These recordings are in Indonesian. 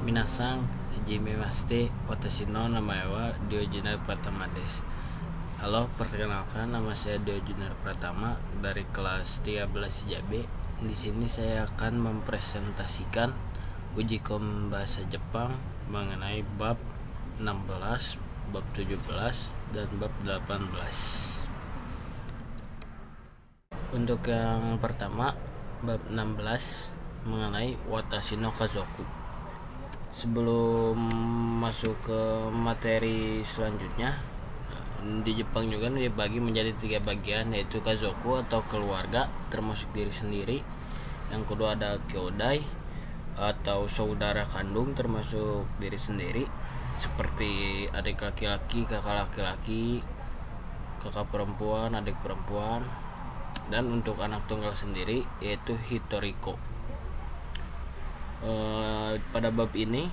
Minasang, Hajime Maste, Watashi no namae wa Diogenes Pratama desu. Halo, perkenalkan nama saya Diogenes Pratama dari kelas 13 JB. Di sini saya akan mempresentasikan uji kom bahasa Jepang mengenai bab 16, bab 17, dan bab 18. Untuk yang pertama, bab 16 mengenai Watashi no Kazoku. Sebelum masuk ke materi selanjutnya, di Jepang juga dibagi menjadi 3 bagian, yaitu kazoku atau keluarga termasuk diri sendiri. Yang kedua ada kyodai atau saudara kandung termasuk diri sendiri, seperti adik laki-laki, kakak laki-laki, kakak perempuan, adik perempuan. Dan untuk anak tunggal sendiri yaitu hitoriko. Pada bab ini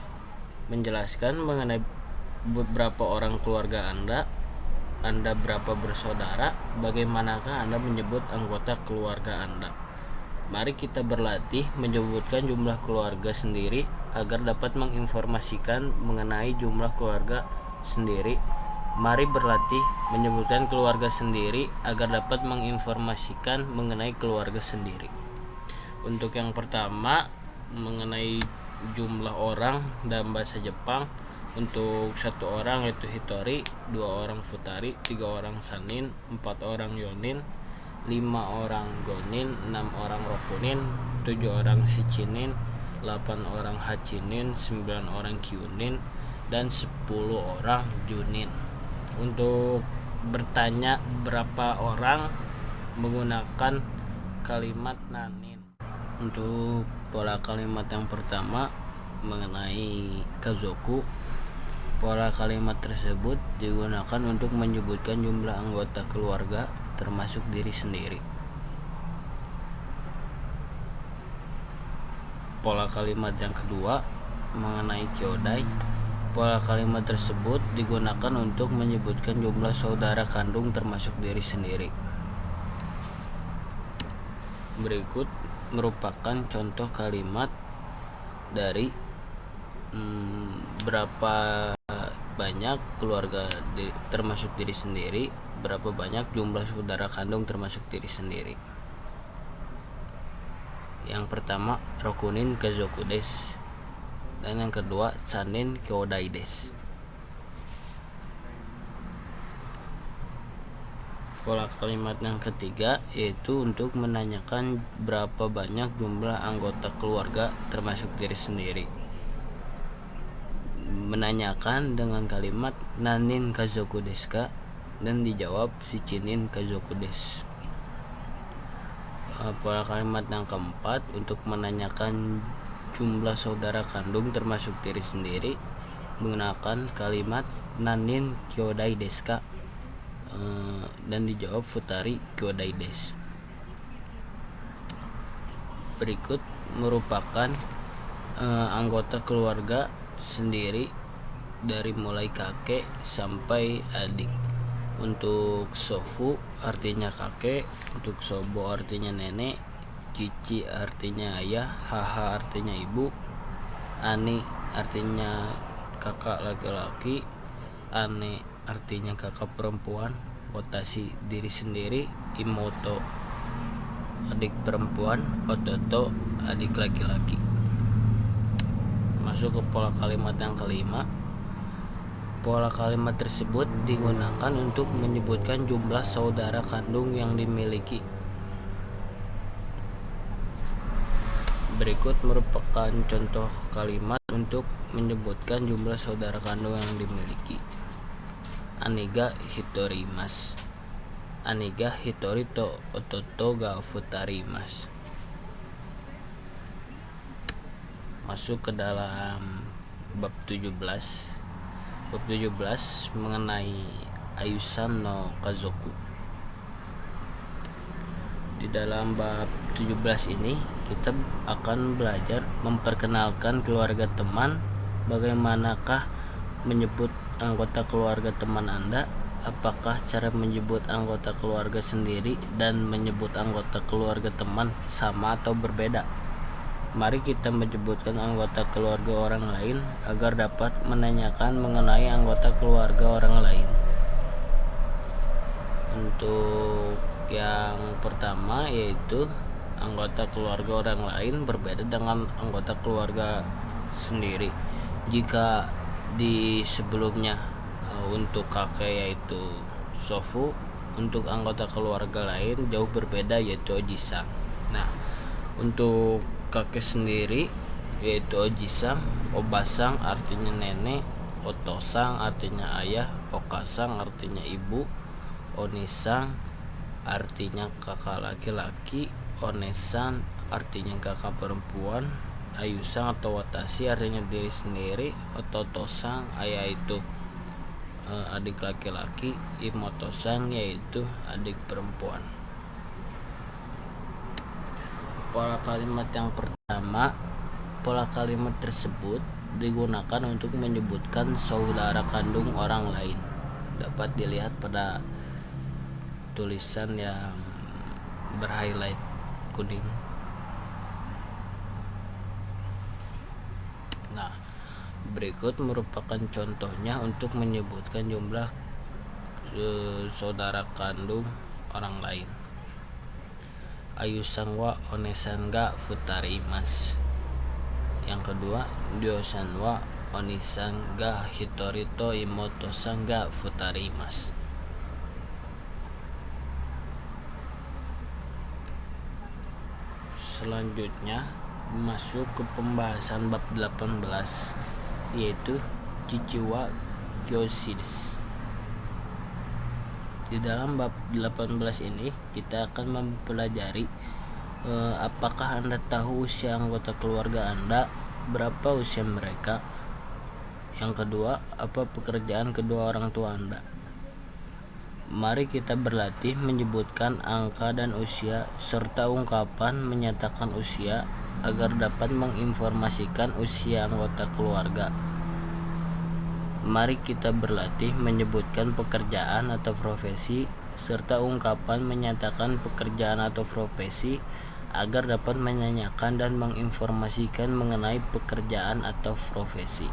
menjelaskan mengenai beberapa orang keluarga Anda berapa bersaudara, bagaimanakah Anda menyebut anggota keluarga Anda. Mari kita berlatih menyebutkan jumlah keluarga sendiri agar dapat menginformasikan mengenai jumlah keluarga sendiri. Mari berlatih menyebutkan keluarga sendiri agar dapat menginformasikan mengenai keluarga sendiri. Untuk yang pertama, mengenai jumlah orang dalam bahasa Jepang. Untuk 1 orang yaitu hitori, 2 orang futari, 3 orang sanin, 4 orang yonin, 5 orang gonin, 6 orang rokunin, 7 orang shichinin, 8 orang hachinin, 9 orang kyunin, dan 10 orang junin. Untuk bertanya berapa orang menggunakan kalimat nanin. Untuk pola kalimat yang pertama mengenai kazoku, pola kalimat tersebut digunakan untuk menyebutkan jumlah anggota keluarga termasuk diri sendiri. Pola kalimat yang kedua mengenai kyodai, pola kalimat tersebut digunakan untuk menyebutkan jumlah saudara kandung termasuk diri sendiri. Berikut merupakan contoh kalimat dari berapa banyak keluarga termasuk diri sendiri, berapa banyak jumlah saudara kandung termasuk diri sendiri. Yang pertama, rokunin kazoku desu, dan yang kedua, sanin kyodai desu. Pola kalimat yang ketiga yaitu untuk menanyakan berapa banyak jumlah anggota keluarga termasuk diri sendiri. Menanyakan dengan kalimat nanin kazoku desu ka, dan dijawab shichinin kazoku desu. Pola kalimat yang keempat untuk menanyakan jumlah saudara kandung termasuk diri sendiri, menggunakan kalimat nanin kyodai desu ka, dan dijawab futari kyodai desu. Berikut merupakan anggota keluarga sendiri dari mulai kakek sampai adik. Untuk sofu artinya kakek, untuk sobo artinya nenek, cici artinya ayah, haha artinya ibu, ani artinya kakak laki-laki, ane artinya kakak perempuan, watashi diri sendiri, imoto adik perempuan, ototo adik laki-laki. Masuk ke pola kalimat yang kelima. Pola kalimat tersebut digunakan untuk menyebutkan jumlah saudara kandung yang dimiliki. Berikut merupakan contoh kalimat untuk menyebutkan jumlah saudara kandung yang dimiliki. Aniga hitorimasu, aniga hitori to ototo ga futarimasu. Masuk ke dalam bab 17. Bab 17 mengenai Ayusan no Kazoku. Di dalam bab 17 ini kita akan belajar memperkenalkan keluarga teman, bagaimanakah menyebut anggota keluarga teman Anda, apakah cara menyebut anggota keluarga sendiri dan menyebut anggota keluarga teman sama atau berbeda. Mari kita menyebutkan anggota keluarga orang lain agar dapat menanyakan mengenai anggota keluarga orang lain. Untuk yang pertama yaitu anggota keluarga orang lain berbeda dengan anggota keluarga sendiri. Jika di sebelumnya untuk kakek yaitu sofu, untuk anggota keluarga lain jauh berbeda yaitu ojisang. Nah, untuk kakek sendiri yaitu ojisang, obasang artinya nenek, otosang artinya ayah, okasang artinya ibu, onisang artinya kakak laki-laki, onesan artinya kakak perempuan, ayusang atau watashi artinya diri sendiri, ototosang ayah itu adik laki-laki, imotosang yaitu adik perempuan. Pola kalimat yang pertama, pola kalimat tersebut digunakan untuk menyebutkan saudara kandung orang lain. Dapat dilihat pada tulisan yang berhighlight kuning. Nah, berikut merupakan contohnya untuk menyebutkan jumlah saudara kandung orang lain. Ayusan wa onesan ga futarimasu. Yang kedua, ryosan wa onisan ga hitori to imoto-san ga futarimasu. Selanjutnya masuk ke pembahasan bab 18 yaitu chichi wa kyoshi desu. Di dalam bab 18 ini kita akan mempelajari apakah Anda tahu usia anggota keluarga Anda, berapa usia mereka. Yang kedua, apa pekerjaan kedua orang tua Anda. Mari kita berlatih menyebutkan angka dan usia serta ungkapan menyatakan usia agar dapat menginformasikan usia anggota keluarga. Mari kita berlatih menyebutkan pekerjaan atau profesi serta ungkapan menyatakan pekerjaan atau profesi agar dapat menanyakan dan menginformasikan mengenai pekerjaan atau profesi.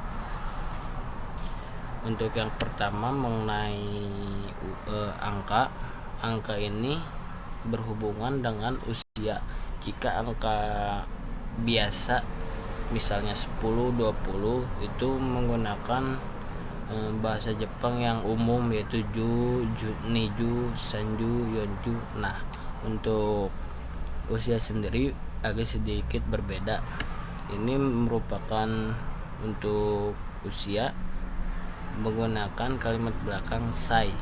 Untuk yang pertama mengenai angka ini berhubungan dengan usia. Jika angka biasa misalnya 10, 20 itu menggunakan bahasa Jepang yang umum yaitu ju, niju, sanju, yonju. Nah, untuk usia sendiri agak sedikit berbeda. Ini merupakan untuk usia menggunakan kalimat belakang sai.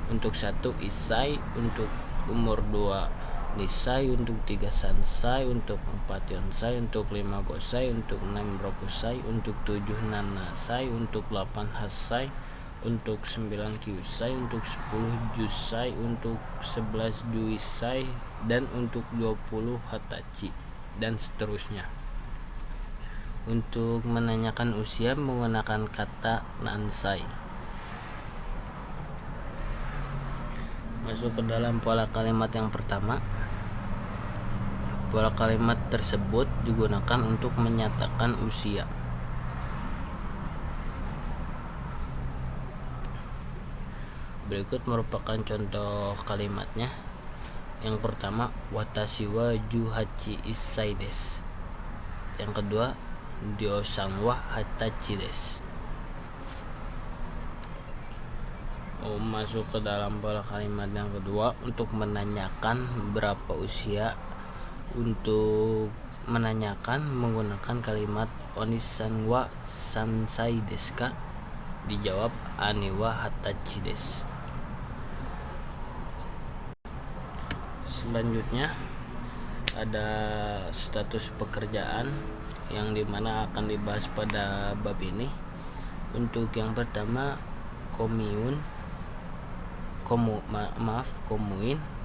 Untuk 1 isai, untuk umur 2 nisai, untuk 3 sansai, untuk 4 yonsai, untuk 5 gosai, untuk 6 rokusai, untuk 7 nanasai, untuk 8 hasai, untuk 9 kyusai, untuk 10 jusai, untuk 11 juisai, dan untuk 20 hatachi, dan seterusnya. Untuk menanyakan usia menggunakan kata nansai. Masuk ke dalam pola kalimat yang pertama. Pola kalimat tersebut digunakan untuk menyatakan usia. Berikut merupakan contoh kalimatnya. Yang pertama, watashi wa 18 issai desu. Yang kedua, ryo-san wa 20 desu. Masuk ke dalam pola kalimat yang kedua untuk menanyakan berapa usia. Untuk menanyakan menggunakan kalimat onisan wa sansai desu ka? Dijawab ani wa hatachi desu. Selanjutnya ada status pekerjaan yang dimana akan dibahas pada bab ini. Untuk yang pertama komuin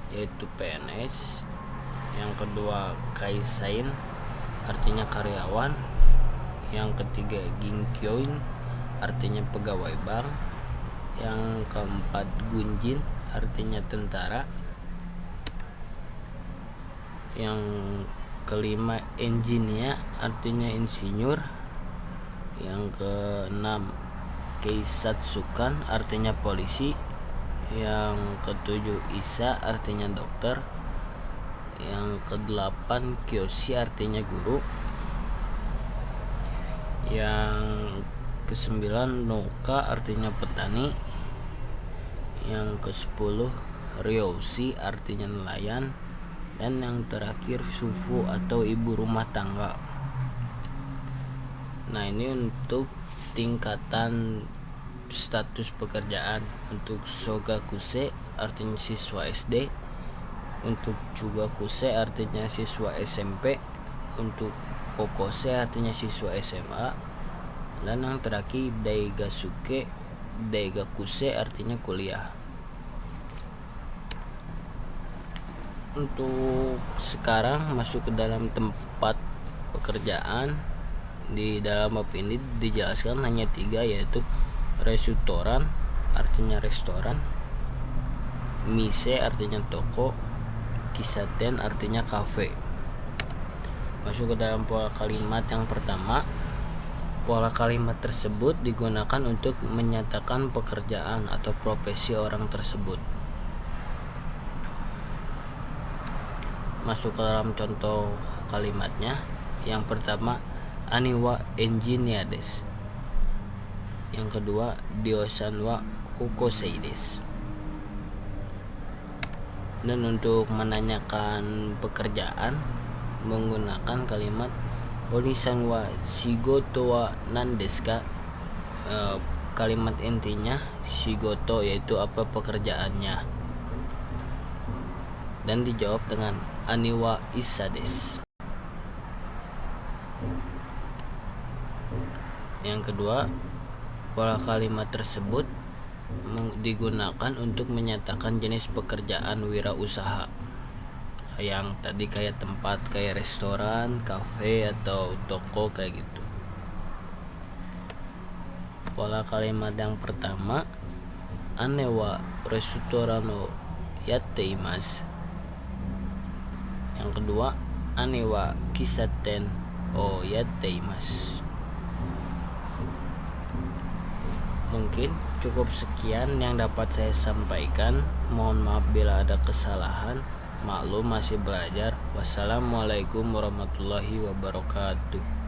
yaitu PNS. Yang kedua kaisain artinya karyawan. Yang ketiga ginkyoin artinya pegawai bank. Yang keempat gunjin artinya tentara. Yang kelima engineer artinya insinyur. Yang keenam keisatsukan artinya polisi. Yang ketujuh isa artinya dokter. Yang kedelapan kyoshi artinya guru. Yang kesembilan noka artinya petani. Yang ke-10 ryoushi artinya nelayan. Dan yang terakhir sufu atau ibu rumah tangga. Nah, ini untuk tingkatan status pekerjaan. Untuk shogakuse artinya siswa SD. Untuk chugakuse artinya siswa SMP. Untuk kokose artinya siswa SMA. Dan yang terakhir daigakuse artinya kuliah. Untuk sekarang masuk ke dalam tempat pekerjaan. Di dalam bab ini dijelaskan hanya 3, yaitu restoran artinya restoran, mise artinya toko, kisaten artinya kafe. Masuk ke dalam pola kalimat yang pertama. Pola kalimat tersebut digunakan untuk menyatakan pekerjaan atau profesi orang tersebut. Masuk ke dalam contoh kalimatnya. Yang pertama, ani wa engineer desu. Yang kedua, dio-san wa kokosei desu. Dan untuk menanyakan pekerjaan menggunakan kalimat oni-san wa shigoto wa nan desu ka. Kalimat intinya shigoto yaitu apa pekerjaannya. Dan dijawab dengan ani wa isa desu. Yang kedua, pola kalimat tersebut digunakan untuk menyatakan jenis pekerjaan wirausaha. Yang tadi kayak tempat kayak restoran, kafe atau toko kayak gitu. Pola kalimat yang pertama, ane wa restoran o yatte imasu. Yang kedua, ane wa kisaten o yatte imasu. Mungkin cukup sekian yang dapat saya sampaikan. Mohon maaf bila ada kesalahan. Maklum masih belajar. Wassalamualaikum warahmatullahi wabarakatuh.